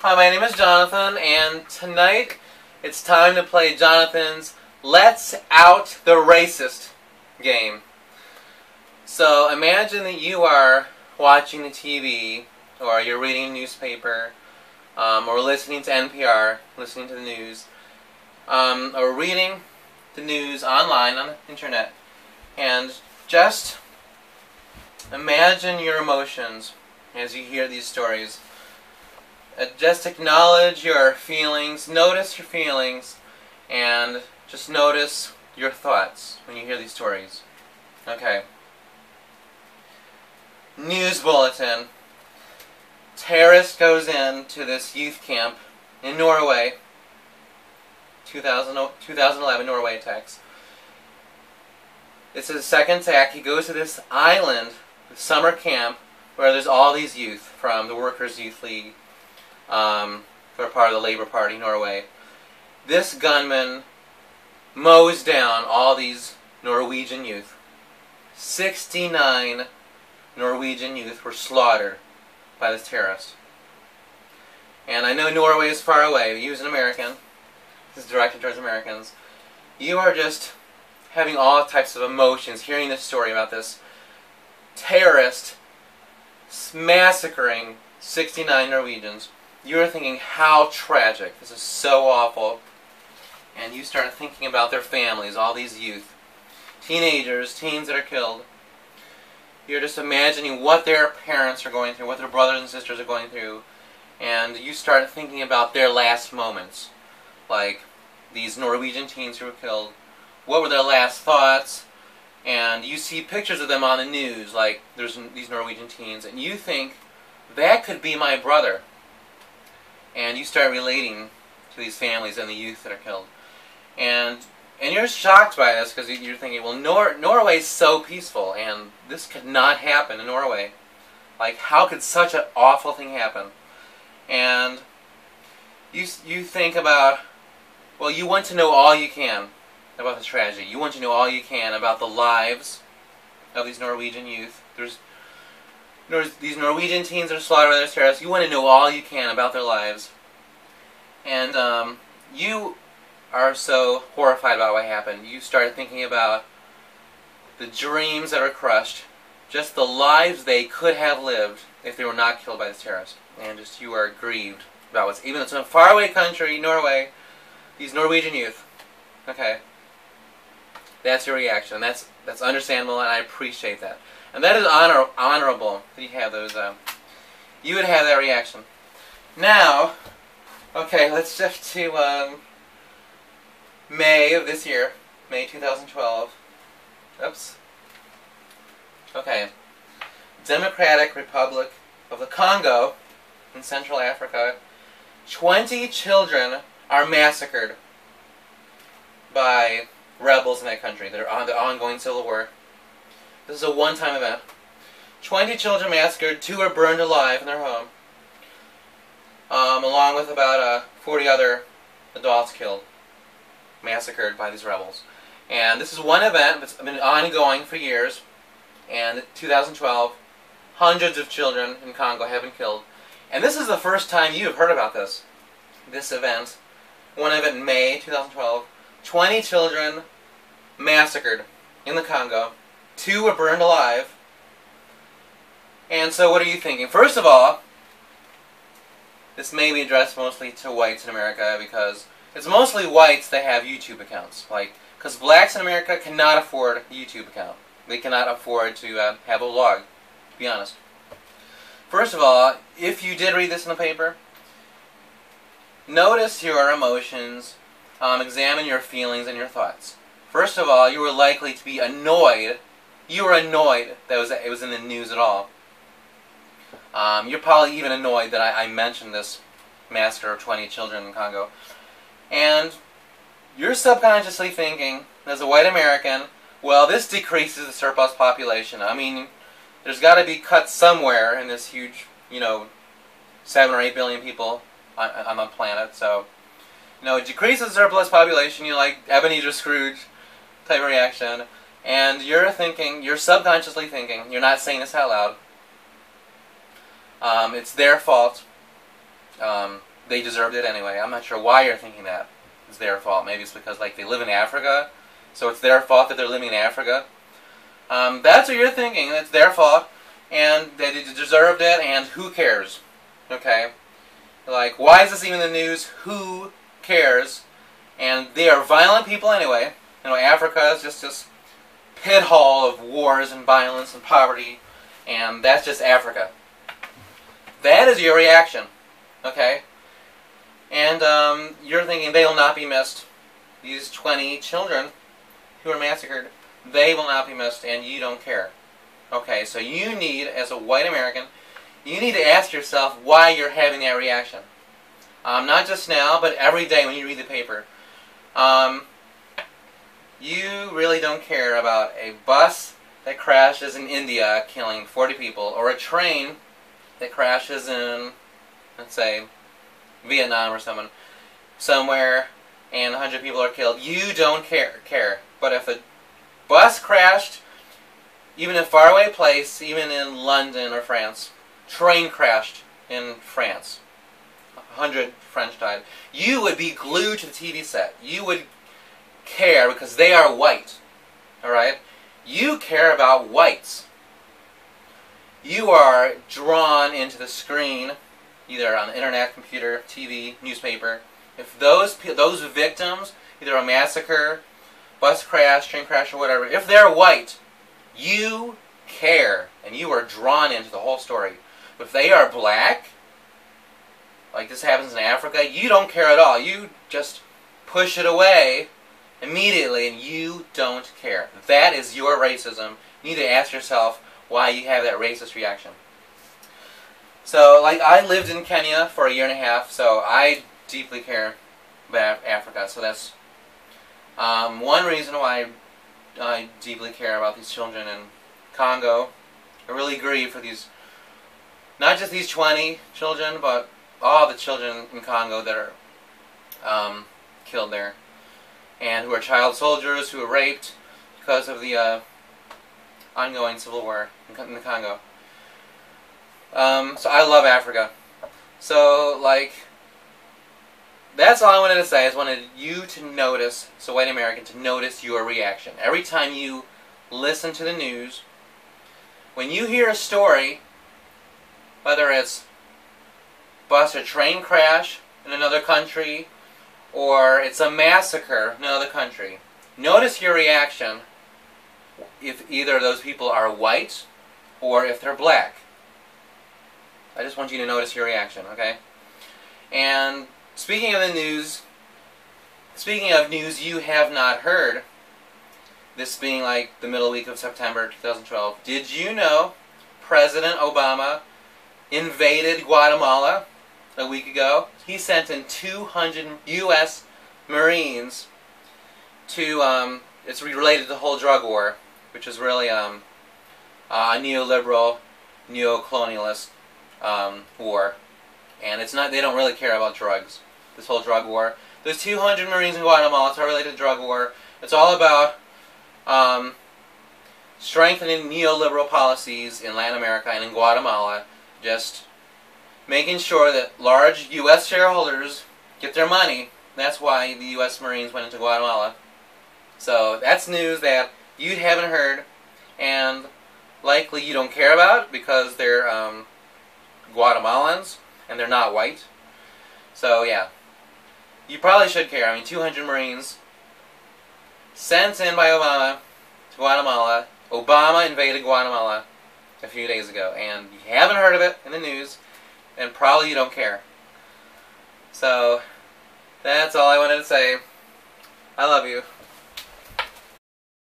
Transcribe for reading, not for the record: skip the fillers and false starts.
Hi, my name is Jonathan, and tonight it's time to play Jonathan's Let's Out the Racist game. So imagine that you are watching the TV, or you're reading a newspaper, or listening to NPR, listening to the news, or reading the news online on the internet, and just imagine your emotions as you hear these stories. Just acknowledge your feelings, notice your feelings, and just notice your thoughts when you hear these stories. Okay. News bulletin. Terrorist goes into this youth camp in Norway. 2011 Norway attacks. It's his second attack. He goes to this island, the summer camp, where there's all these youth from the Workers' Youth League, who are part of the Labour Party, Norway. This gunman mows down all these Norwegian youth. 69 Norwegian youth were slaughtered by this terrorist. And I know Norway is far away, but you as an American, this is directed towards Americans, you are just having all types of emotions hearing this story about this terrorist massacring 69 Norwegians. You're thinking, how tragic, this is so awful. And you start thinking about their families, all these youth, teenagers, teens that are killed. You're just imagining what their parents are going through, what their brothers and sisters are going through, and you start thinking about their last moments. Like these Norwegian teens who were killed, what were their last thoughts? And you see pictures of them on the news, like there's these Norwegian teens, and you think, that could be my brother. And you start relating to these families and the youth that are killed. And you're shocked by this because you're thinking, well, Norway's so peaceful, and this could not happen in Norway. Like, how could such an awful thing happen? And you think about, well, you want to know all you can about this tragedy. You want to know all you can about the lives of these Norwegian youth. There's these Norwegian teens that are slaughtered by these terrorists. You want to know all you can about their lives. And you are so horrified about what happened. You start thinking about the dreams that were crushed, just the lives they could have lived if they were not killed by this terrorist. And just you are grieved about what's, even though it's in a faraway country, Norway, these Norwegian youth. Okay. That's your reaction. That's understandable, and I appreciate that. And that is honorable that you have those. You would have that reaction. Now, okay, let's shift to May of this year, May 2012. Oops. Okay. Democratic Republic of the Congo in Central Africa. 20 children are massacred by rebels in that country. They're on the ongoing civil war. This is a one-time event. 20 children massacred, 2 are burned alive in their home, along with about 40 other adults killed, massacred by these rebels. And this is one event that's been ongoing for years, and in 2012, hundreds of children in Congo have been killed. And this is the first time you have heard about this event. One event in May 2012, 20 children massacred in the Congo. 2 were burned alive. And so what are you thinking? First of all, this may be addressed mostly to whites in America because it's mostly whites that have YouTube accounts. Because blacks in America cannot afford a YouTube account. They cannot afford to have a vlog, to be honest. First of all, if you did read this in the paper, notice your emotions, examine your feelings and your thoughts. First of all, you were likely to be annoyed. You were annoyed that it was in the news at all. You're probably even annoyed that I mentioned this massacre of 20 children in Congo. And you're subconsciously thinking, as a white American, well, this decreases the surplus population. I mean, there's got to be cuts somewhere in this huge, 7 or 8 billion people on the planet. So, it decreases the surplus population. You're like Ebenezer Scrooge type of reaction. And you're thinking, you're subconsciously thinking, you're not saying this out loud, it's their fault. they deserved it anyway. I'm not sure why you're thinking that it's their fault. Maybe it's because like they live in Africa, so it's their fault that they're living in Africa. That's what you're thinking. It's their fault, and they deserved it, and who cares? Okay? Like, why is this even in the news? Who cares? And they are violent people anyway. You know, Africa is just this pit hole of wars and violence and poverty, and that's just Africa. That is your reaction. Okay? And you're thinking they will not be missed. These 20 children who were massacred, they will not be missed, and you don't care. Okay, so you need, as a white American, you need to ask yourself why you're having that reaction. Not just now, but every day when you read the paper. You really don't care about a bus that crashes in India killing 40 people, or a train that crashes in, let's say, Vietnam or somewhere, and 100 people are killed. You don't care. But if a bus crashed, even in a faraway place, even in London or France, train crashed in France, 100 French died, you would be glued to the TV set. You would care because they are white. Alright? You care about whites. You are drawn into the screen, either on the internet, computer, TV, newspaper. If those victims, either a massacre, bus crash, train crash, or whatever, if they're white, you care, and you are drawn into the whole story. But if they are black, like this happens in Africa, you don't care at all. You just push it away immediately, and you don't care. That is your racism. You need to ask yourself why you have that racist reaction. So, like, I lived in Kenya for a year and a half, so I deeply care about Africa. So that's one reason why I deeply care about these children in Congo. I really grieve for these, not just these 20 children, but all the children in Congo that are killed there, and who are child soldiers who were raped because of the ongoing civil war in the Congo. So I love Africa. So, like, that's all I wanted to say. I just wanted you to notice, so white American, to notice your reaction. Every time you listen to the news, when you hear a story, whether it's bus or train crash in another country, or it's a massacre in another country, notice your reaction if either of those people are white or if they're black. I just want you to notice your reaction, okay? And speaking of the news, speaking of news you have not heard, this being like the middle week of September 2012, did you know President Obama invaded Guatemala a week ago? He sent in 200 U.S. Marines to, it's related to the whole drug war, which is really a neoliberal, neo-colonialist war. And it's not, they don't really care about drugs, this whole drug war. There's 200 Marines in Guatemala. It's all related to drug war. It's all about strengthening neoliberal policies in Latin America and in Guatemala, just making sure that large U.S. shareholders get their money. That's why the U.S. Marines went into Guatemala. So that's news that you haven't heard, and likely you don't care about because they're Guatemalans and they're not white. So yeah, you probably should care. I mean, 200 Marines sent in by Obama to Guatemala. Obama invaded Guatemala a few days ago, and you haven't heard of it in the news, and probably you don't care. So that's all I wanted to say. I love you.